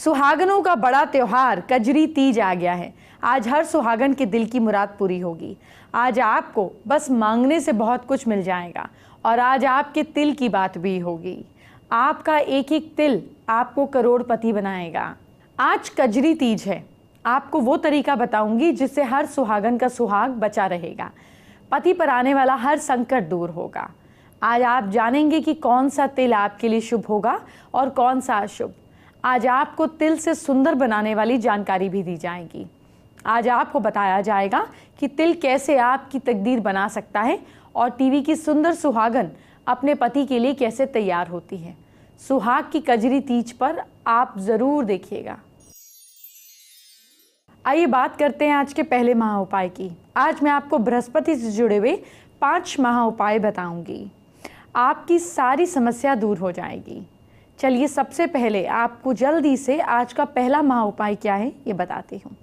सुहागनों का बड़ा त्योहार कजरी तीज आ गया है। आज हर सुहागन के दिल की मुराद पूरी होगी। आज आपको बस मांगने से बहुत कुछ मिल जाएगा और आज आपके तिल की बात भी होगी। आपका एक एक तिल आपको करोड़पति बनाएगा। आज कजरी तीज है। आपको वो तरीका बताऊंगी जिससे हर सुहागन का सुहाग बचा रहेगा, पति पर आने वाला हर संकट दूर होगा। आज आप जानेंगे कि कौन सा तिल आपके लिए शुभ होगा और कौन सा अशुभ। आज आपको तिल से सुंदर बनाने वाली जानकारी भी दी जाएगी। आज आपको बताया जाएगा कि तिल कैसे आपकी तकदीर बना सकता है और टीवी की सुंदर सुहागन अपने पति के लिए कैसे तैयार होती है। सुहाग की कजरी तीज पर आप जरूर देखिएगा। आइए बात करते हैं आज के पहले महा उपाय की। आज मैं आपको बृहस्पति से जुड़े हुए 5 महा उपाय बताऊंगी। आपकी सारी समस्या दूर हो जाएगी। चलिए सबसे पहले आपको जल्दी से आज का पहला महा उपाय क्या है ये बताती हूँ।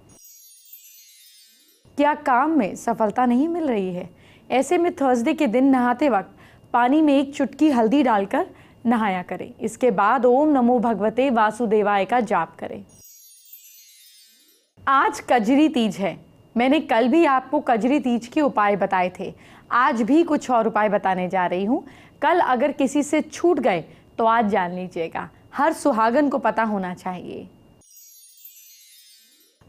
क्या काम में सफलता नहीं मिल रही है? ऐसे में थर्सडे के दिन नहाते वक्त पानी में 1 चुटकी हल्दी डालकर नहाया करें। इसके बाद ओम नमो भगवते वासुदेवाय का जाप करें। आज कजरी तीज है। मैंने कल भी आपको कजरी तीज के उपाय बताए थे। आज भी कुछ और उपाय बताने जा रही हूँ। कल अगर किसी से छूट गए तो आज जान लीजिएगा। हर सुहागन को पता होना चाहिए।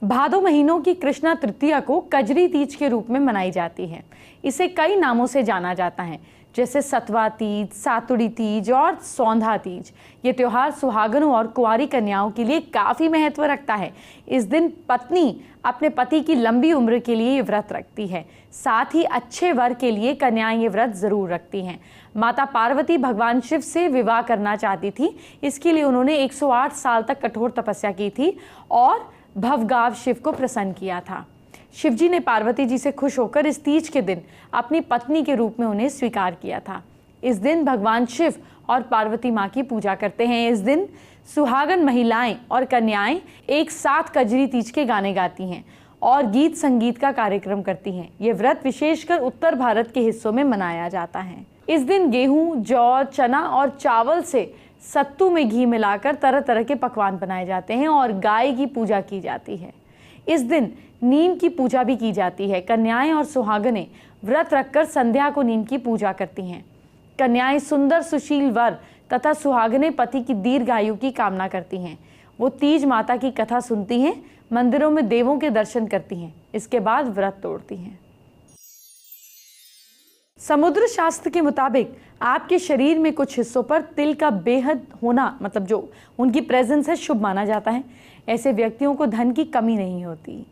भादो महीनों की कृष्णा तृतीया को कजरी तीज के रूप में मनाई जाती है। इसे कई नामों से जाना जाता है, जैसे सतवा तीज, सातुड़ी तीज और सौंधा तीज। ये त्योहार सुहागनों और कुंवारी कन्याओं के लिए काफी महत्व रखता है। इस दिन पत्नी अपने पति की लंबी उम्र के लिए ये व्रत रखती है। साथ ही अच्छे वर के लिए कन्याएं ये व्रत जरूर रखती हैं। माता पार्वती भगवान शिव से विवाह करना चाहती थी। इसके लिए उन्होंने 108 साल तक कठोर तपस्या की थी और भवगाव शिव को प्रसन्न किया था। शिवजी ने पार्वती जी से खुश होकर इस तीज के दिन अपनी पत्नी के रूप में उन्हें स्वीकार किया था। इस दिन भगवान शिव और पार्वती माँ की पूजा करते हैं। इस दिन सुहागन महिलाएं और कन्याएं एक साथ कजरी तीज के गाने गाती हैं और गीत संगीत का कार्यक्रम करती हैं। ये व्रत विशेषकर उत्तर भारत के हिस्सों में मनाया जाता है। इस दिन गेहूं, जौ, चना और चावल से सत्तू में घी मिलाकर तरह तरह के पकवान बनाए जाते हैं और गाय की पूजा की जाती है। इस दिन नीम की पूजा भी की जाती है। कन्याएं और सुहागनें व्रत रखकर संध्या को नीम की पूजा करती हैं। कन्याएं सुंदर सुशील वर तथा सुहागनें पति की दीर्घायु की कामना करती हैं। वो तीज माता की कथा सुनती हैं, मंदिरों में देवों के दर्शन करती हैं। इसके बाद व्रत तोड़ती हैं। समुद्र शास्त्र के मुताबिक आपके शरीर में कुछ हिस्सों पर तिल का बेहद होना, मतलब जो उनकी प्रेजेंस है, शुभ माना जाता है। ऐसे व्यक्तियों को धन की कमी नहीं होती।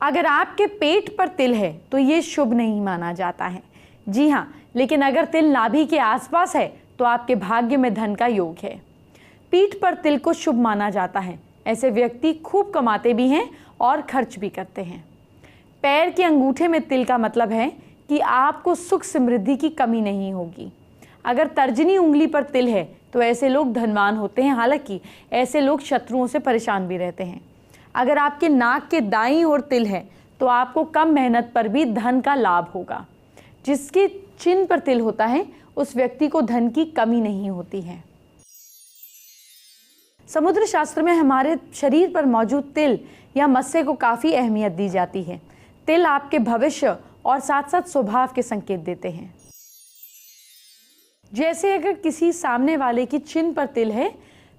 अगर आपके पेट पर तिल है तो ये शुभ नहीं माना जाता है। जी हाँ, लेकिन अगर तिल नाभि के आसपास है तो आपके भाग्य में धन का योग है। पीठ पर तिल को शुभ माना जाता है। ऐसे व्यक्ति खूब कमाते भी हैं और खर्च भी करते हैं। पैर के अंगूठे में तिल का मतलब है कि आपको सुख समृद्धि की कमी नहीं होगी। अगर तर्जनी उंगली पर तिल है तो ऐसे लोग धनवान होते हैं। हालांकि ऐसे लोग शत्रुओं से परेशान भी रहते हैं। अगर आपके नाक के दाईं ओर तिल है तो आपको कम मेहनत पर भी धन का लाभ होगा। जिसके चिन्ह पर तिल होता है उस व्यक्ति को धन की कमी नहीं होती है। समुद्र शास्त्र में हमारे शरीर पर मौजूद तिल या मत्स्य को काफी अहमियत दी जाती है। तिल आपके भविष्य और साथ साथ स्वभाव के संकेत देते हैं। जैसे अगर किसी सामने वाले की चिन्ह पर तिल है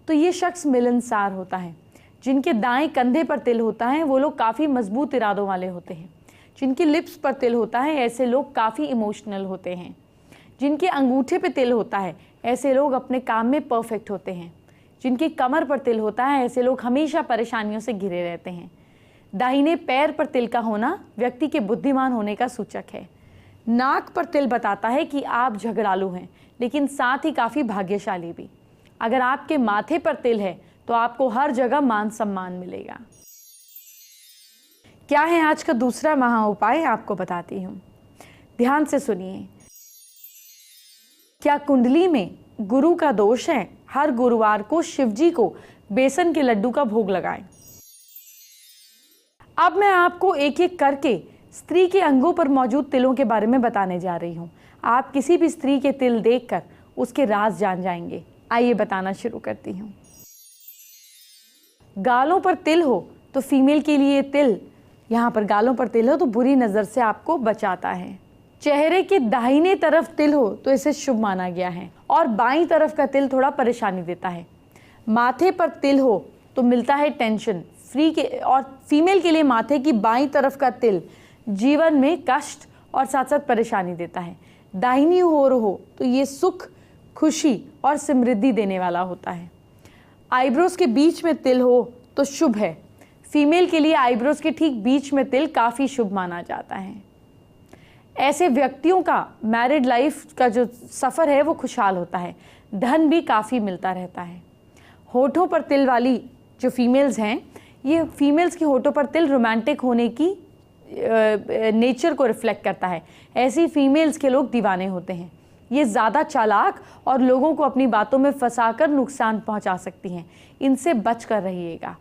तो ये शख्स मिलनसार होता है। जिनके दाएं कंधे पर तिल होता है वो लोग काफ़ी मजबूत इरादों वाले होते हैं। जिनकी लिप्स पर तिल होता है ऐसे लोग काफ़ी इमोशनल होते हैं। जिनके अंगूठे पे तिल होता है ऐसे लोग अपने काम में परफेक्ट होते हैं। जिनकी कमर पर तिल होता है ऐसे लोग हमेशा परेशानियों से घिरे रहते हैं। दाहिने पैर पर तिल का होना व्यक्ति के बुद्धिमान होने का सूचक है। नाक पर तिल बताता है कि आप झगड़ालू हैं, लेकिन साथ ही काफ़ी भाग्यशाली भी। अगर आपके माथे पर तिल है तो आपको हर जगह मान सम्मान मिलेगा। क्या है आज का दूसरा महा उपाय, आपको बताती हूँ। ध्यान से सुनिए। क्या कुंडली में गुरु का दोष है? हर गुरुवार को शिवजी को बेसन के लड्डू का भोग लगाएं। अब मैं आपको एक एक करके स्त्री के अंगों पर मौजूद तिलों के बारे में बताने जा रही हूँ। आप किसी भी स्त्री के तिल देखकर उसके राज जान जाएंगे। आइए बताना शुरू करती हूँ। गालों पर तिल हो तो फीमेल के लिए तिल, यहाँ पर गालों पर तिल हो तो बुरी नज़र से आपको बचाता है। चेहरे के दाहिने तरफ तिल हो तो इसे शुभ माना गया है और बाईं तरफ का तिल थोड़ा परेशानी देता है। माथे पर तिल हो तो मिलता है टेंशन फ्री के, और फीमेल के लिए माथे की बाईं तरफ का तिल जीवन में कष्ट और साथ साथ परेशानी देता है। दाहिनी ओर हो तो ये सुख, खुशी और समृद्धि देने वाला होता है। आईब्रोज के बीच में तिल हो तो शुभ है। फीमेल के लिए आईब्रोज के ठीक बीच में तिल काफ़ी शुभ माना जाता है। ऐसे व्यक्तियों का मैरिड लाइफ का जो सफ़र है वो खुशहाल होता है, धन भी काफ़ी मिलता रहता है। होठों पर तिल वाली जो फीमेल्स हैं, ये फीमेल्स के होठों पर तिल रोमांटिक होने की नेचर को रिफ्लेक्ट करता है। ऐसी फीमेल्स के लोग दीवाने होते हैं। ये ज़्यादा चालाक और लोगों को अपनी बातों में फंसाकर नुकसान पहुंचा सकती हैं, इनसे बच कर रहिएगा।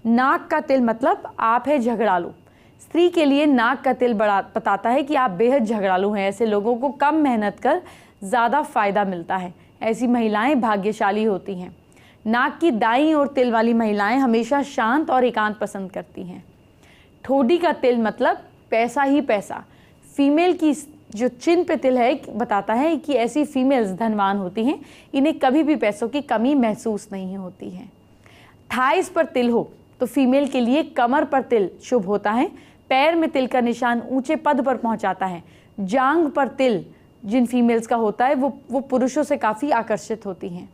नाक का तिल मतलब आप है झगड़ालू। स्त्री के लिए नाक का तिल बताता है कि आप बेहद झगड़ालू हैं। ऐसे लोगों को कम मेहनत कर ज़्यादा फ़ायदा मिलता है। ऐसी महिलाएं भाग्यशाली होती हैं। नाक की दाईं ओर तिल वाली महिलाएं हमेशा शांत और एकांत पसंद करती हैं। ठोडी का तिल मतलब पैसा ही पैसा। फीमेल की जो चिन्ह पे तिल है बताता है कि ऐसी फीमेल्स धनवान होती हैं, इन्हें कभी भी पैसों की कमी महसूस नहीं होती है। थाइस पर तिल हो तो फीमेल के लिए कमर पर तिल शुभ होता है। पैर में तिल का निशान ऊंचे पद पर पहुंचाता है। जांघ पर तिल जिन फीमेल्स का होता है वो पुरुषों से काफ़ी आकर्षित होती हैं।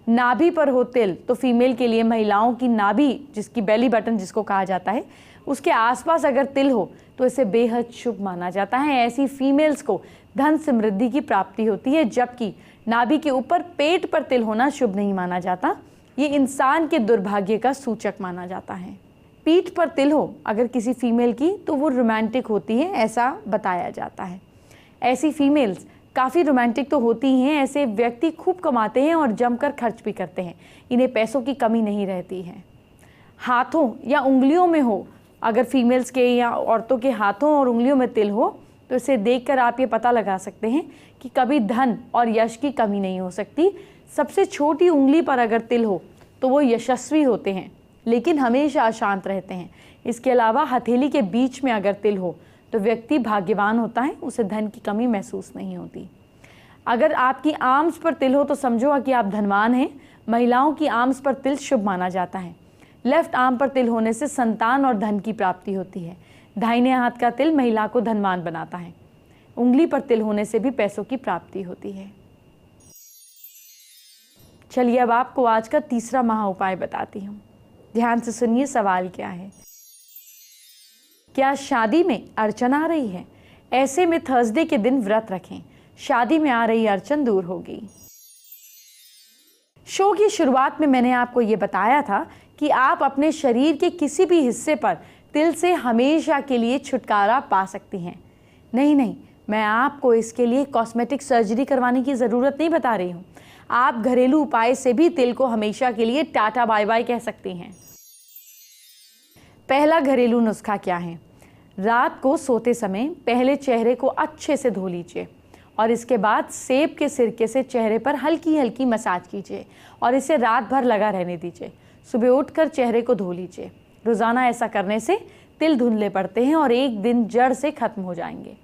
नाभि पर हो तिल तो फीमेल के लिए महिलाओं की नाभि, जिसकी बेली बटन जिसको कहा जाता है, उसके आसपास अगर तिल हो तो इसे बेहद शुभ माना जाता है। ऐसी फीमेल्स को धन समृद्धि की प्राप्ति होती है, जबकि नाभि के ऊपर पेट पर तिल होना शुभ नहीं माना जाता। ये इंसान के दुर्भाग्य का सूचक माना जाता है। पीठ पर तिल हो अगर किसी फीमेल की तो वो रोमांटिक होती है, ऐसा बताया जाता है। ऐसी फीमेल्स काफ़ी रोमांटिक तो होती ही हैं। ऐसे व्यक्ति खूब कमाते हैं और जमकर खर्च भी करते हैं। इन्हें पैसों की कमी नहीं रहती है। हाथों या उंगलियों में हो अगर फीमेल्स के या औरतों के हाथों और उंगलियों में तिल हो तो इसे देखकर आप ये पता लगा सकते हैं कि कभी धन और यश की कमी नहीं हो सकती। सबसे छोटी उंगली पर अगर तिल हो तो वो यशस्वी होते हैं, लेकिन हमेशा अशांत रहते हैं। इसके अलावा हथेली के बीच में अगर तिल हो तो व्यक्ति भाग्यवान होता है, उसे धन की कमी महसूस नहीं होती। अगर आपकी आर्म्स पर तिल हो तो समझो कि आप धनवान हैं। महिलाओं की आर्म्स पर तिल शुभ माना जाता है। लेफ्ट आर्म पर तिल होने से संतान और धन की प्राप्ति होती है। दाहिने हाथ का तिल महिला को धनवान बनाता है। उंगली पर तिल होने से भी पैसों की प्राप्ति होती है। चलिए अब आपको आज का तीसरा महा उपाय बताती हूँ। ध्यान से सुनिए, सवाल क्या है। क्या शादी में अड़चन आ रही है? ऐसे में थर्सडे के दिन व्रत रखें, शादी में आ रही अड़चन दूर होगी। शो की शुरुआत में मैंने आपको ये बताया था कि आप अपने शरीर के किसी भी हिस्से पर तिल से हमेशा के लिए छुटकारा पा सकती हैं। नहीं, मैं आपको इसके लिए कॉस्मेटिक सर्जरी करवाने की ज़रूरत नहीं बता रही हूँ। आप घरेलू उपाय से भी तिल को हमेशा के लिए टाटा बाय बाय कह सकती हैं। पहला घरेलू नुस्खा क्या है? रात को सोते समय पहले चेहरे को अच्छे से धो लीजिए और इसके बाद सेब के सिरके से चेहरे पर हल्की हल्की मसाज कीजिए और इसे रात भर लगा रहने दीजिए। सुबह उठकर चेहरे को धो लीजिए। रोज़ाना ऐसा करने से तिल धुंधले पड़ते हैं और एक दिन जड़ से खत्म हो जाएंगे।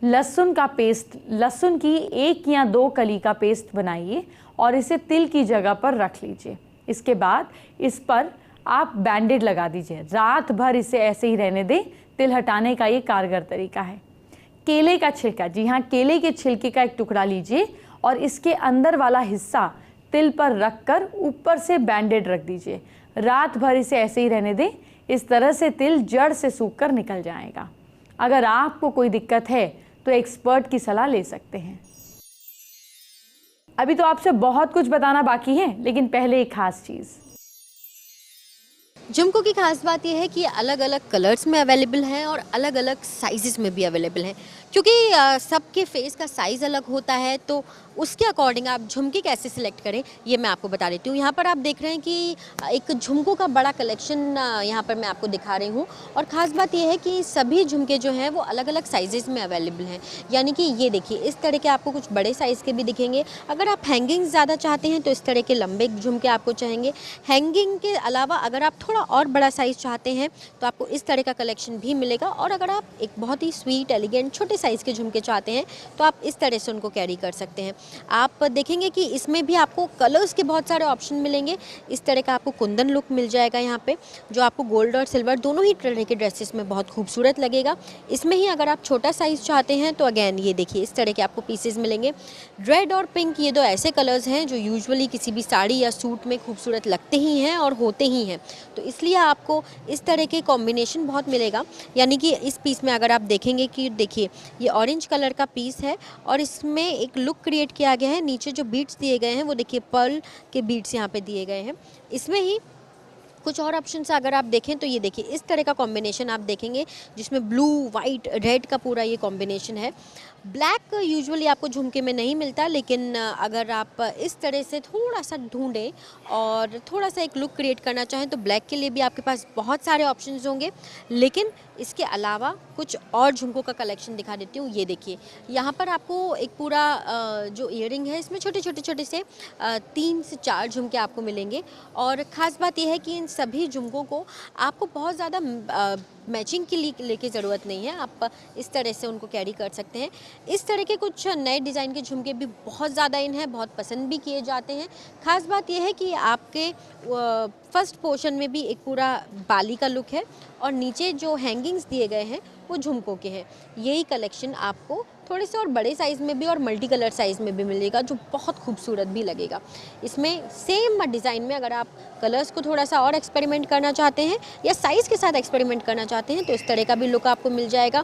लहसुन का पेस्ट, लहसुन की 1 या 2 कली का पेस्ट बनाइए और इसे तिल की जगह पर रख लीजिए। इसके बाद इस पर आप बैंडेड लगा दीजिए। रात भर इसे ऐसे ही रहने दें। तिल हटाने का ये कारगर तरीका है। केले का छिलका, जी हाँ, केले के छिलके का एक टुकड़ा लीजिए और इसके अंदर वाला हिस्सा तिल पर रखकर ऊपर से बैंडेड रख दीजिए। रात भर इसे ऐसे ही रहने दें। इस तरह से तिल जड़ से सूख कर निकल जाएगा। अगर आपको कोई दिक्कत है तो एक्सपर्ट की सलाह ले सकते हैं। अभी तो आपसे बहुत कुछ बताना बाकी है, लेकिन पहले एक खास चीज़। झुमकों की खास बात यह है कि ये अलग अलग कलर्स में अवेलेबल हैं और अलग अलग साइजेस में भी अवेलेबल हैं। क्योंकि सबके फेस का साइज़ अलग होता है, तो उसके अकॉर्डिंग आप झुमके कैसे सिलेक्ट करें ये मैं आपको बता देती हूँ। यहाँ पर आप देख रहे हैं कि एक झुमकों का बड़ा कलेक्शन यहाँ पर मैं आपको दिखा रही हूँ, और ख़ास बात यह है कि सभी झुमके जो हैं वो अलग अलग साइजेज़ में अवेलेबल हैं। यानी कि ये देखिए, इस तरह के आपको कुछ बड़े साइज़ के भी दिखेंगे। अगर आप हैंगिंग ज़्यादा चाहते हैं तो इस तरह के लंबे झुमके आपको चाहेंगे। हैंगिंग के अलावा अगर आप थोड़ा और बड़ा साइज़ चाहते हैं तो आपको इस तरह का कलेक्शन भी मिलेगा। और अगर आप एक बहुत ही स्वीट एलिगेंट छोटे साइज़ के झुमके चाहते हैं तो आप इस तरह से उनको कैरी कर सकते हैं। आप देखेंगे कि इसमें भी आपको कलर्स के बहुत सारे ऑप्शन मिलेंगे। इस तरह का आपको कुंदन लुक मिल जाएगा यहाँ पे, जो आपको गोल्ड और सिल्वर दोनों ही तरह के ड्रेसेस में बहुत खूबसूरत लगेगा। इसमें ही अगर आप छोटा साइज़ चाहते हैं तो अगेन ये देखिए, इस तरह के आपको पीसेस मिलेंगे। रेड और पिंक ये दो ऐसे कलर्स हैं जो यूजुअली किसी भी साड़ी या सूट में खूबसूरत लगते ही हैं और होते ही हैं, तो इसलिए आपको इस तरह के कॉम्बिनेशन बहुत मिलेगा। यानी कि इस पीस में अगर आप देखेंगे कि देखिए, ये ऑरेंज कलर का पीस है और इसमें एक लुक क्रिएट किया गया है। नीचे जो बीट्स दिए गए हैं वो देखिए पर्ल के बीट्स यहाँ पे दिए गए हैं। इसमें ही कुछ और ऑप्शन से अगर आप देखें तो ये देखिए, इस तरह का कॉम्बिनेशन आप देखेंगे जिसमें ब्लू वाइट रेड का पूरा ये कॉम्बिनेशन है। ब्लैक यूजुअली आपको झुमके में नहीं मिलता, लेकिन अगर आप इस तरह से थोड़ा सा ढूंढें और थोड़ा सा एक लुक क्रिएट करना चाहें तो ब्लैक के लिए भी आपके पास बहुत सारे ऑप्शंस होंगे। लेकिन इसके अलावा कुछ और झुमकों का कलेक्शन दिखा देती हूँ। ये देखिए, यहाँ पर आपको एक पूरा जो ईयरिंग है इसमें छोटे छोटे से 3 से 4 झुमके आपको मिलेंगे। और ख़ास बात यह है कि इन सभी झुमकों को आपको बहुत ज़्यादा मैचिंग के लिए लेके ज़रूरत नहीं है, आप इस तरह से उनको कैरी कर सकते हैं। इस तरह के कुछ नए डिज़ाइन के झुमके भी बहुत ज़्यादा इन हैं, बहुत पसंद भी किए जाते हैं। ख़ास बात यह है कि आपके फर्स्ट पोर्शन में भी एक पूरा बाली का लुक है और नीचे जो हैंगिंग्स दिए गए हैं वो झुमकों के हैं। यही कलेक्शन आपको थोड़े से और बड़े साइज़ में भी और मल्टी कलर साइज़ में भी मिलेगा, जो बहुत खूबसूरत भी लगेगा। इसमें सेम डिज़ाइन में अगर आप कलर्स को थोड़ा सा और एक्सपेरिमेंट करना चाहते हैं या साइज़ के साथ एक्सपेरिमेंट करना चाहते हैं तो इस तरह का भी लुक आपको मिल जाएगा।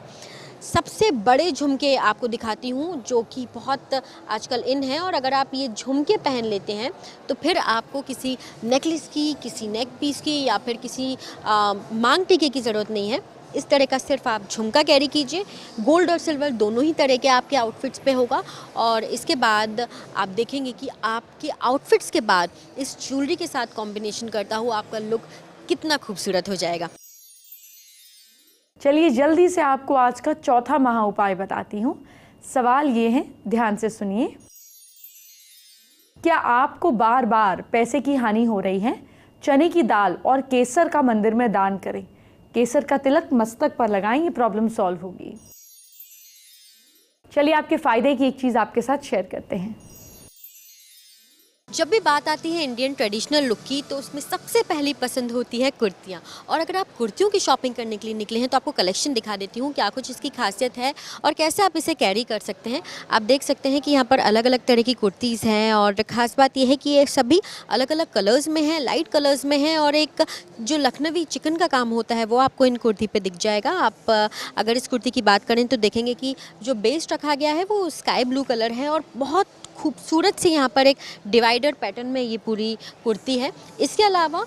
सबसे बड़े झुमके आपको दिखाती हूँ जो कि बहुत आजकल इन है, और अगर आप ये झुमके पहन लेते हैं तो फिर आपको किसी नेकलेस की, किसी नेक पीस की या फिर किसी मांग टीके की ज़रूरत नहीं है। इस तरह का सिर्फ आप झुमका कैरी कीजिए। गोल्ड और सिल्वर दोनों ही तरह के आपके आउटफिट्स पे होगा, और इसके बाद आप देखेंगे कि आपके आउटफिट्स के बाद इस ज्वेलरी के साथ कॉम्बिनेशन करता हुआ आपका लुक कितना खूबसूरत हो जाएगा। चलिए जल्दी से आपको आज का चौथा महा उपाय बताती हूँ। सवाल ये है, ध्यान से सुनिए। क्या आपको बार बार पैसे की हानि हो रही है? चने की दाल और केसर का मंदिर में दान करें। केसर का तिलक मस्तक पर लगाएं, ये प्रॉब्लम सॉल्व होगी। चलिए आपके फायदे की एक चीज आपके साथ शेयर करते हैं। जब भी बात आती है इंडियन ट्रेडिशनल लुक की तो उसमें सबसे पहली पसंद होती है कुर्तियाँ। और अगर आप कुर्तियों की शॉपिंग करने के लिए निकले हैं तो आपको कलेक्शन दिखा देती हूँ क्या कुछ इसकी खासियत है और कैसे आप इसे कैरी कर सकते हैं। आप देख सकते हैं कि यहाँ पर अलग अलग तरह की कुर्तीज़ हैं, और ख़ास बात यह है कि ये सभी अलग अलग कलर्स में हैं, लाइट कलर्स में हैं, और एक जो लखनवी चिकन का काम होता है वो आपको इन कुर्ती पर दिख जाएगा। आप अगर इस कुर्ती की बात करें तो देखेंगे कि जो बेस रखा गया है वो स्काई ब्लू कलर है, और बहुत खूबसूरत से यहाँ पर एक डिवाइडर पैटर्न में ये पूरी कुर्ती है। इसके अलावा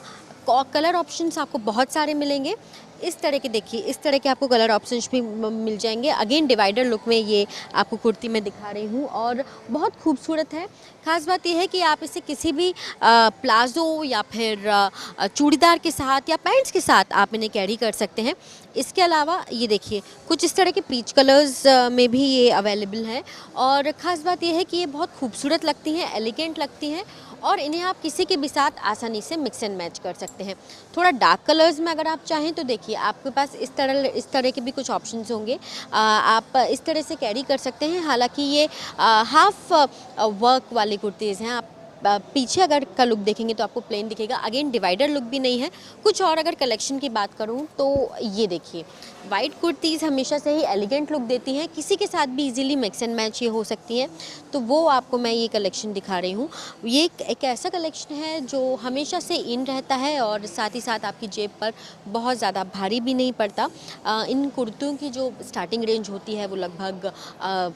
कलर ऑप्शंस आपको बहुत सारे मिलेंगे। इस तरह के देखिए, इस तरह के आपको कलर ऑप्शंस भी मिल जाएंगे। अगेन डिवाइडर लुक में ये आपको कुर्ती में दिखा रही हूँ और बहुत खूबसूरत है। ख़ास बात यह है कि आप इसे किसी भी प्लाज़ो या फिर चूड़ीदार के साथ या पैंट्स के साथ आप इन्हें कैरी कर सकते हैं। इसके अलावा ये देखिए, कुछ इस तरह के पीच कलर्स में भी ये अवेलेबल हैं, और ख़ास बात यह है कि ये बहुत खूबसूरत लगती हैं, एलिगेंट लगती हैं, और इन्हें आप किसी के भी साथ आसानी से मिक्स एंड मैच कर सकते हैं। थोड़ा डार्क कलर्स में अगर आप चाहें तो देखिए आपके पास इस तरह के भी कुछ ऑप्शंस होंगे। आप इस तरह से कैरी कर सकते हैं। हालांकि ये हाफ वर्क वाली कुर्तीज़ हैं। आप पीछे अगर का लुक देखेंगे तो आपको प्लेन दिखेगा। अगेन डिवाइडर लुक भी नहीं है। कुछ और अगर कलेक्शन की बात करूं तो ये देखिए, वाइट कुर्तीज़ हमेशा से ही एलिगेंट लुक देती हैं, किसी के साथ भी इजीली मिक्स एंड मैच ये हो सकती हैं, तो वो आपको मैं ये कलेक्शन दिखा रही हूँ। ये एक ऐसा कलेक्शन है जो हमेशा से इन रहता है और साथ ही साथ आपकी जेब पर बहुत ज़्यादा भारी भी नहीं पड़ता। इन कुर्तियों की जो स्टार्टिंग रेंज होती है वो लगभग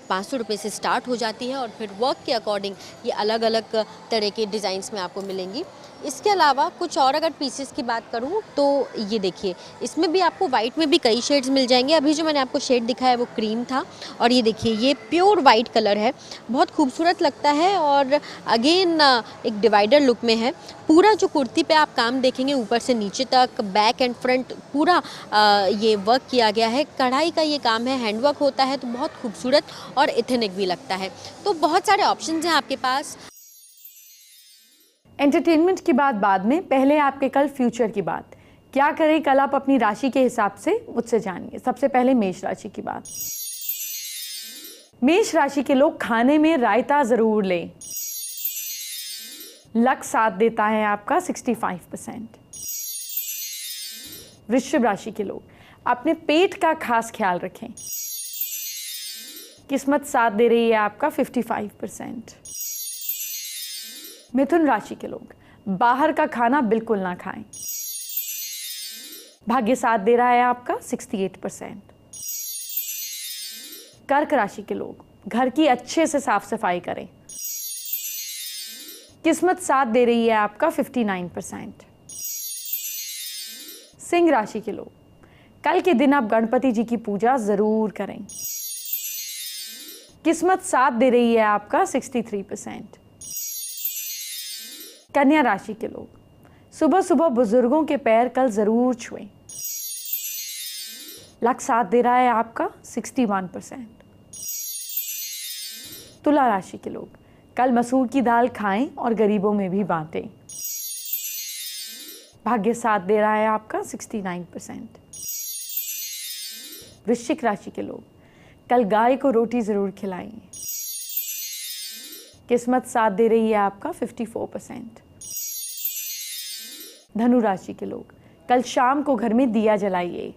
500 रुपये से स्टार्ट हो जाती है, और फिर वर्क के अकॉर्डिंग ये अलग अलग तरह के डिज़ाइंस में आपको मिलेंगी। इसके अलावा कुछ और अगर पीसेस की बात करूं तो ये देखिए, इसमें भी आपको वाइट में भी कई शेड्स मिल जाएंगे। अभी जो मैंने आपको शेड दिखाया है वो क्रीम था, और ये देखिए ये प्योर वाइट कलर है, बहुत खूबसूरत लगता है और अगेन एक डिवाइडर लुक में है। पूरा जो कुर्ती पे आप काम देखेंगे ऊपर से नीचे तक, बैक एंड फ्रंट पूरा ये वर्क किया गया है, कढ़ाई का ये काम है, हैंडवर्क होता है, तो बहुत खूबसूरत और एथेनिक भी लगता है। तो बहुत सारे ऑप्शंस हैं आपके पास। एंटरटेनमेंट की बात बाद में, पहले आपके कल फ्यूचर की बात। क्या करें कल आप अपनी राशि के हिसाब से मुझसे जानिए। सबसे पहले मेष राशि की बात। मेष राशि के लोग खाने में रायता जरूर लें। लक साथ देता है आपका 65%। वृश्चिक राशि के लोग अपने पेट का खास ख्याल रखें। किस्मत साथ दे रही है आपका 55%। मिथुन राशि के लोग बाहर का खाना बिल्कुल ना खाएं। भाग्य साथ दे रहा है आपका 68%। कर्क राशि के लोग घर की अच्छे से साफ सफाई करें। किस्मत साथ दे रही है आपका 59%। सिंह राशि के लोग कल के दिन आप गणपति जी की पूजा जरूर करें। किस्मत साथ दे रही है आपका 63%। कन्या राशि के लोग सुबह सुबह बुजुर्गों के पैर कल जरूर छुएं। लक साथ दे रहा है आपका 61%। तुला राशि के लोग कल मसूर की दाल खाएं और गरीबों में भी बांटें। भाग्य साथ दे रहा है आपका 69%। वृश्चिक राशि के लोग कल गाय को रोटी जरूर खिलाएं। किस्मत साथ दे रही है आपका 54%। धनु राशि के लोग कल शाम को घर में दिया जलाइए।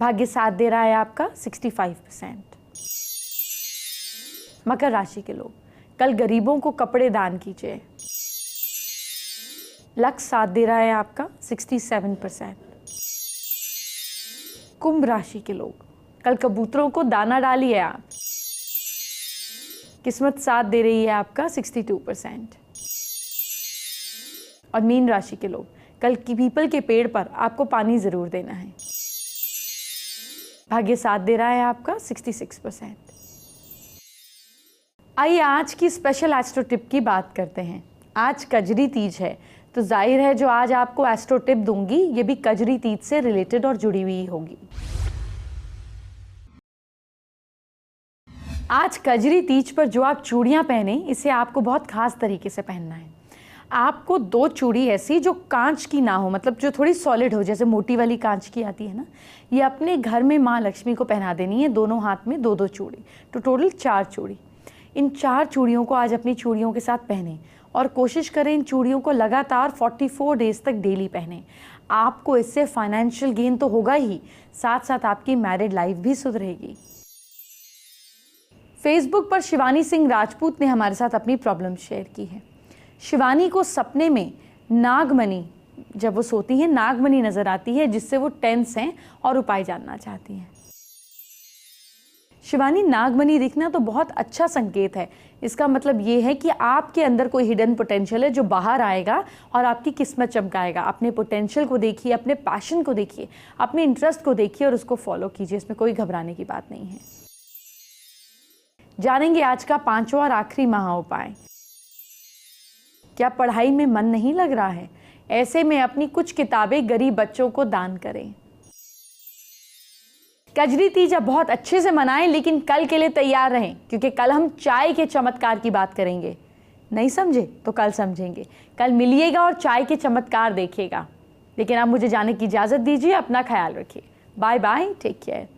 भाग्य साथ दे रहा है आपका 65%। मकर राशि के लोग कल गरीबों को कपड़े दान कीजिए। लक साथ दे रहा है आपका 67%। कुंभ राशि के लोग कल कबूतरों को दाना डालिए आप। किस्मत साथ दे रही है आपका 62%। और मीन राशि के लोग कल की पीपल के पेड़ पर आपको पानी जरूर देना है। भाग्य साथ दे रहा है आपका 66%। आइए आज की स्पेशल एस्ट्रो टिप की बात करते हैं। आज कजरी तीज है, तो जाहिर है जो आज आपको एस्ट्रो टिप दूंगी ये भी कजरी तीज से रिलेटेड और जुड़ी हुई होगी। आज कजरी तीज पर जो आप चूड़ियां पहने, इसे आपको बहुत खास तरीके से पहनना है। आपको 2 चूड़ी ऐसी जो कांच की ना हो, मतलब जो थोड़ी सॉलिड हो, जैसे मोटी वाली कांच की आती है ना, ये अपने घर में माँ लक्ष्मी को पहना देनी है। दोनों हाथ में 2-2 चूड़ी, तो टोटल 4 चूड़ी। इन 4 चूड़ियों को आज अपनी चूड़ियों के साथ पहने और कोशिश करें इन चूड़ियों को लगातार 44 डेज तक डेली पहने। आपको इससे फाइनेंशियल गेन तो होगा ही, साथ साथ आपकी मैरिड लाइफ भी सुधरेगी। फेसबुक पर शिवानी सिंह राजपूत ने हमारे साथ अपनी प्रॉब्लम शेयर की है। शिवानी को सपने में नागमणि, जब वो सोती हैं, नागमणि नजर आती है जिससे वो टेंस हैं और उपाय जानना चाहती हैं। शिवानी, नागमणि दिखना तो बहुत अच्छा संकेत है। इसका मतलब ये है कि आपके अंदर कोई हिडन पोटेंशियल है जो बाहर आएगा और आपकी किस्मत चमकाएगा। अपने पोटेंशियल को देखिए, अपने पैशन को देखिए, अपने इंटरेस्ट को देखिए और उसको फॉलो कीजिए। इसमें कोई घबराने की बात नहीं है। जानेंगे आज का 5वां और आखिरी महा उपाय। क्या पढ़ाई में मन नहीं लग रहा है? ऐसे में अपनी कुछ किताबें गरीब बच्चों को दान करें। कजरी तीज अब बहुत अच्छे से मनाएं, लेकिन कल के लिए तैयार रहें, क्योंकि कल हम चाय के चमत्कार की बात करेंगे। नहीं समझे तो कल समझेंगे। कल मिलिएगा और चाय के चमत्कार देखिएगा। लेकिन अब मुझे जाने की इजाज़त दीजिए। अपना ख्याल रखिए। Bye bye, take care.